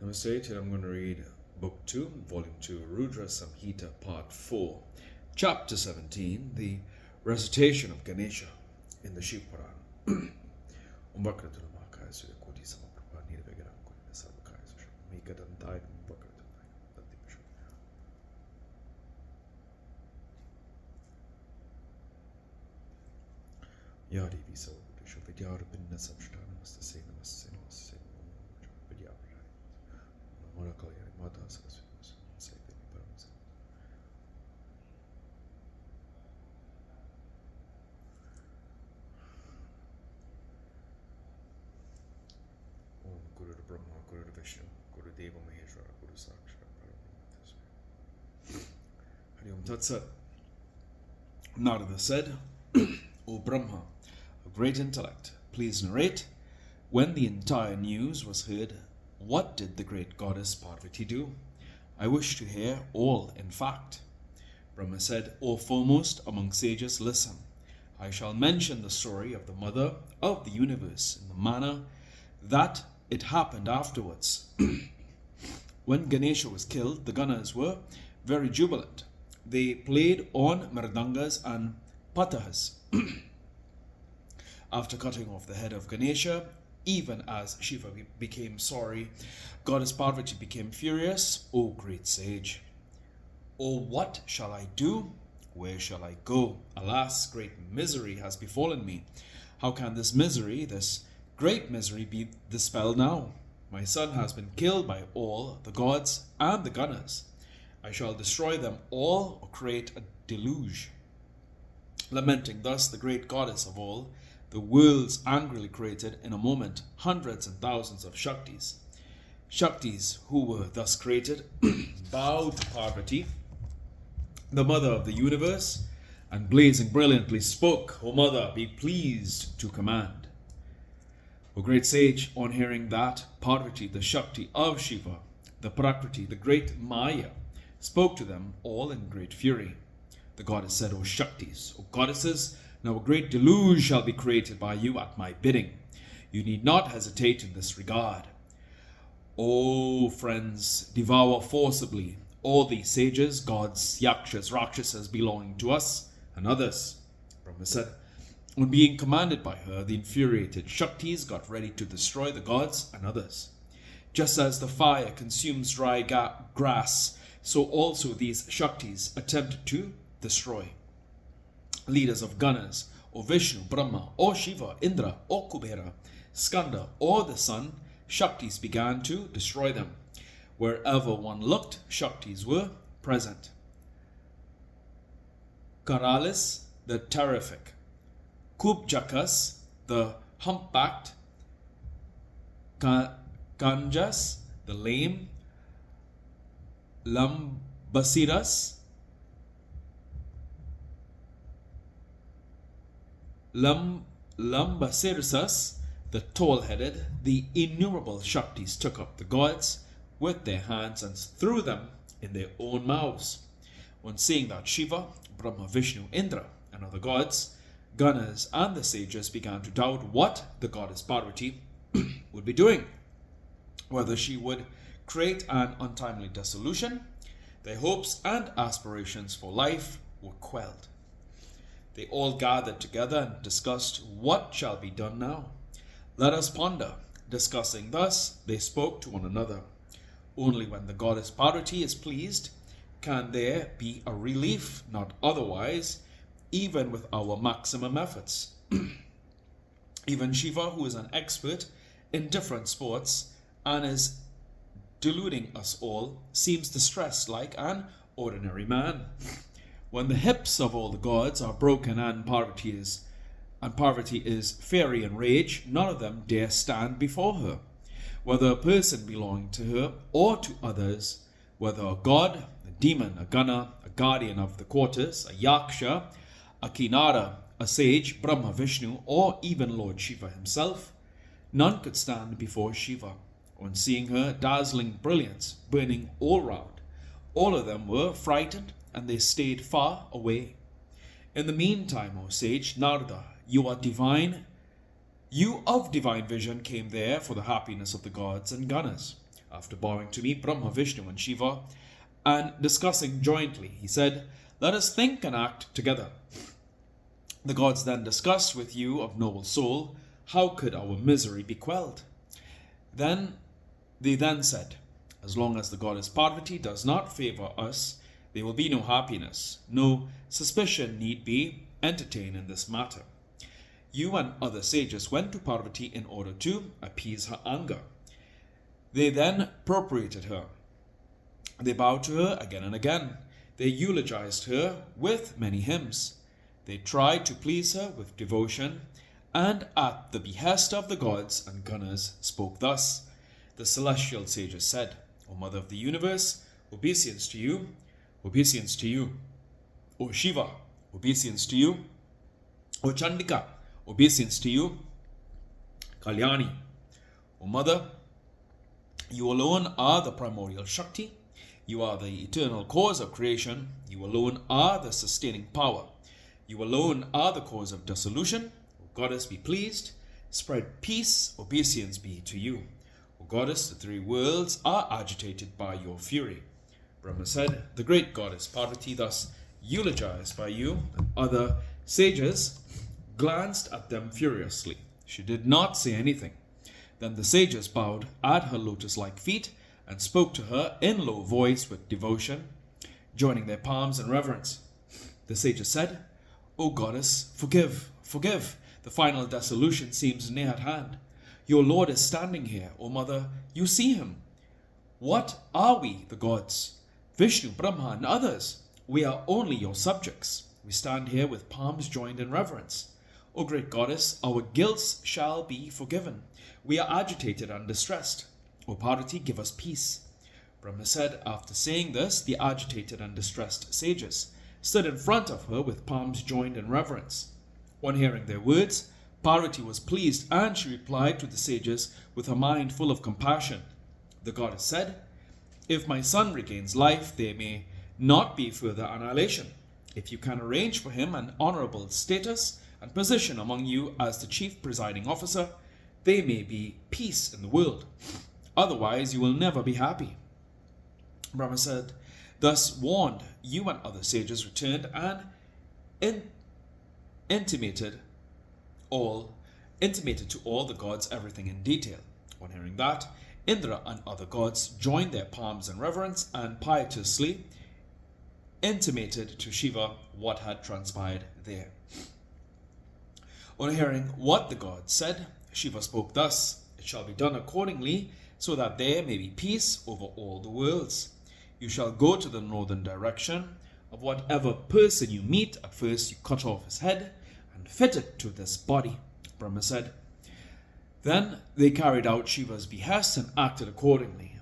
Namaste. Today I'm going to read Book 2, Volume 2, Rudra Samhita, Part 4, Chapter 17, the Recitation of Ganesha in the Shiva Puran. Yadi Visa Vidyar Binna Samshta Namaste Namaste Namaste Vidya Morakal Mata Saraswati say the Paramasa. Om Guru Brahma, Guru Vishnu, Guru Deva Maheshwara, Guru Sakshat Parabrahma. Hari Om Tat Sat. Narada said, O Brahma, a great intellect, please narrate. When the entire news was heard, what did the great goddess Parvati do? I wish to hear all in fact. Brahma said, O foremost among sages, listen. I shall mention the story of the mother of the universe in the manner that it happened afterwards. When Ganesha was killed, the Ganas were very jubilant. They played on mridangas and patahas. After cutting off the head of Ganesha, even as Shiva became sorry, Goddess Parvati became furious. O great sage, O what shall I do? Where shall I go? Alas, great misery has befallen me. How can this misery, this great misery, be dispelled now? My son has been killed by all the gods and the Ganas. I shall destroy them all or create a deluge. Lamenting thus, the great goddess of all the worlds angrily created in a moment hundreds and thousands of Shaktis. Shaktis who were thus created bowed to Parvati, the mother of the universe, and blazing brilliantly spoke, O mother, be pleased to command. O great sage, on hearing that, Parvati, the Shakti of Shiva, the Prakriti, the great Maya, spoke to them all in great fury. The goddess said, O Shaktis, O goddesses, now a great deluge shall be created by you at my bidding. You need not hesitate in this regard. O friends, devour forcibly all these sages, gods, yakshas, rakshasas belonging to us and others. Brahma said, on being commanded by her, the infuriated Shaktis got ready to destroy the gods and others. Just as the fire consumes dry grass, so also these Shaktis attempted to destroy. Leaders of Ganas, or Vishnu, Brahma, or Shiva, Indra, or Kubera, Skanda, or the sun, Shaktis began to destroy them. Wherever one looked, Shaktis were present. Karalis, the terrific, Kubjakas, the humpbacked, Kanjas, the lame, Lambasiras, Lambasirsas, the tall-headed, the innumerable Shaktis took up the gods with their hands and threw them in their own mouths. On seeing that, Shiva, Brahma, Vishnu, Indra, and other gods, Ganas, and the sages began to doubt what the goddess Parvati would be doing, whether she would create an untimely dissolution. Their hopes and aspirations for life were quelled. They all gathered together and discussed what shall be done now. Let us ponder. Discussing thus, they spoke to one another. Only when the goddess Parvati is pleased can there be a relief, not otherwise, even with our maximum efforts. Even Shiva, who is an expert in different sports and is deluding us all, seems distressed like an ordinary man. When the hips of all the gods are broken and Parvati is fiery in rage, none of them dare stand before her. Whether a person belonging to her or to others, whether a god, a demon, a gana, a guardian of the quarters, a yaksha, a kinara, a sage, Brahma, Vishnu, or even Lord Shiva himself, none could stand before Shiva. On seeing her dazzling brilliance burning all round, all of them were frightened and they stayed far away. In the meantime, O sage, Narada, you of divine vision came there for the happiness of the gods and Ganas. After bowing to me, Brahma, Vishnu, and Shiva, and discussing jointly, he said, "Let us think and act together." The gods then discussed with you of noble soul, how could our misery be quelled? They then said, as long as the goddess Parvati does not favor us, there will be no happiness. No suspicion need be entertained in this matter. You and other sages went to Parvati in order to appease her anger. They then propitiated her. They bowed to her again and again. They eulogized her with many hymns. They tried to please her with devotion, and at the behest of the gods and gunners spoke thus. The celestial sages said, O Mother of the Universe, obeisance to you, obeisance to you. O Shiva, obeisance to you. O Chandika, obeisance to you. Kalyani, O Mother, you alone are the primordial Shakti. You are the eternal cause of creation. You alone are the sustaining power. You alone are the cause of dissolution. O Goddess, be pleased. Spread peace. Obeisance be to you. O Goddess, the three worlds are agitated by your fury. Brahma said, the great goddess Parvati, thus eulogized by you and other sages, glanced at them furiously. She did not say anything. Then the sages bowed at her lotus-like feet and spoke to her in low voice with devotion, joining their palms in reverence. The sages said, O goddess, forgive, forgive. The final dissolution seems near at hand. Your Lord is standing here, O Mother. You see him. What are we, the gods? Vishnu, Brahma, and others. We are only your subjects. We stand here with palms joined in reverence. O great goddess, our guilts shall be forgiven. We are agitated and distressed. O Parvati, give us peace. Brahma said, after saying this, the agitated and distressed sages stood in front of her with palms joined in reverence. On hearing their words, Parvati was pleased, and she replied to the sages with her mind full of compassion. The goddess said, if my son regains life, there may not be further annihilation. If you can arrange for him an honorable status and position among you as the chief presiding officer, there may be peace in the world. Otherwise, you will never be happy. Brahma said, thus warned, you and other sages returned and intimated to all the gods everything in detail. On hearing that, Indra and other gods joined their palms in reverence and piteously intimated to Shiva what had transpired there. On hearing what the gods said, Shiva spoke thus, it shall be done accordingly, so that there may be peace over all the worlds. You shall go to the northern direction. Of whatever person you meet, at first you cut off his head and fit it to this body. Brahma said. Then they carried out Shiva's behest and acted accordingly.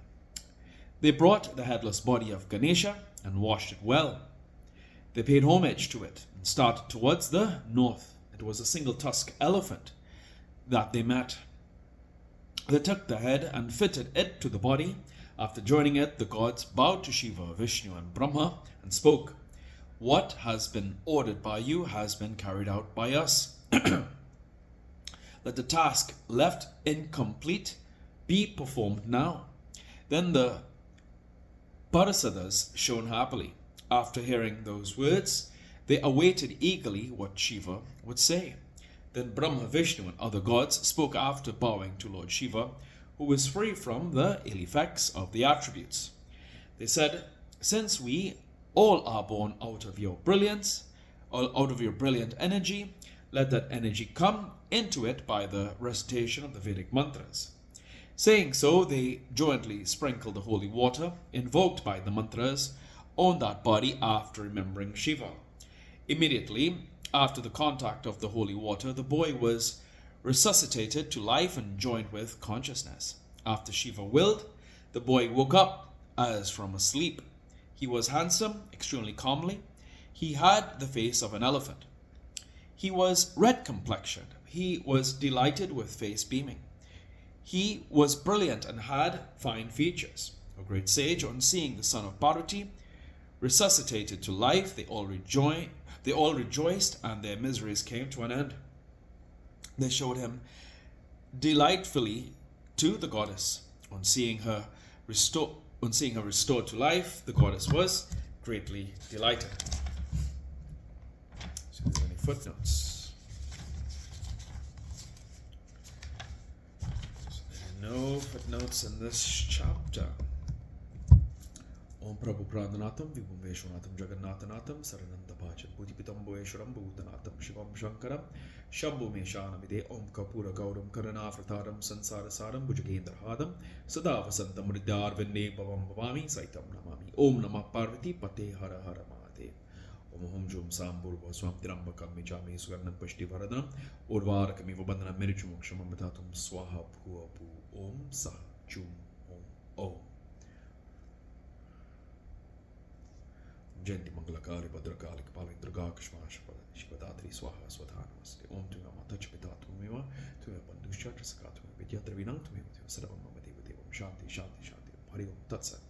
They brought the headless body of Ganesha and washed it well. They paid homage to it and started towards the north. It was a single-tusked elephant that they met. They took the head and fitted it to the body. After joining it, the gods bowed to Shiva, Vishnu, and Brahma and spoke, what has been ordered by you has been carried out by us. Let the task left incomplete be performed now. Then the Parasiddhas shone happily. After hearing those words, they awaited eagerly what Shiva would say. Then Brahma, Vishnu, and other gods spoke after bowing to Lord Shiva, who was free from the ill effects of the attributes. They said, since we all are born out of your brilliance, or out of your brilliant energy, let that energy come into it by the recitation of the Vedic mantras. Saying so, they jointly sprinkled the holy water, invoked by the mantras, on that body after remembering Shiva. Immediately after the contact of the holy water, the boy was resuscitated to life and joined with consciousness. After Shiva willed, the boy woke up as from a sleep. He was handsome, extremely comely. He had the face of an elephant. He was red complexioned. He was delighted with face beaming. He was brilliant and had fine features. A great sage, on seeing the son of Parvati resuscitated to life, they all rejoiced, and their miseries came to an end. They showed him delightfully to the goddess. On seeing her On seeing her restored to life, the goddess was greatly delighted. So, are there any footnotes? So there are no footnotes in this chapter. Om Prabhu Prananatam Vibhum Veshwanatham Jagannatanatham Sarananda Bhajan Bhudipitam Bhueshwaram Bhutanatham Shivam Shankaram Shambhu Meshanamide Om Kapura Gauram Karanafrataram Sansarasaram Bhujagendrahadam Sada Vasantam Ridar Vinde Bhavam Bhavami Saitam Namami Om Namah Parvati Pate Hara Hara Mahadev Om Hum Jum Sambur Swam Tirambakam Mijami Sugarnam Pashti Varadam Urvarakami Vabandana Merichumuksham Amritatum Swaha Bhua Bhu Om Sa Jum Om Om Jenti Mangalakari Badrakali Kapali Durga Kashmash Shivadatri Swaha Swadhanamaste Om Tuya Mata Chipitatumiva Tuya Bandusha Trasakatu Vidya Dravinam Tuya Sarvam Mama Deva Devam Shanti Shanti Shanti Hari Om Tat Sat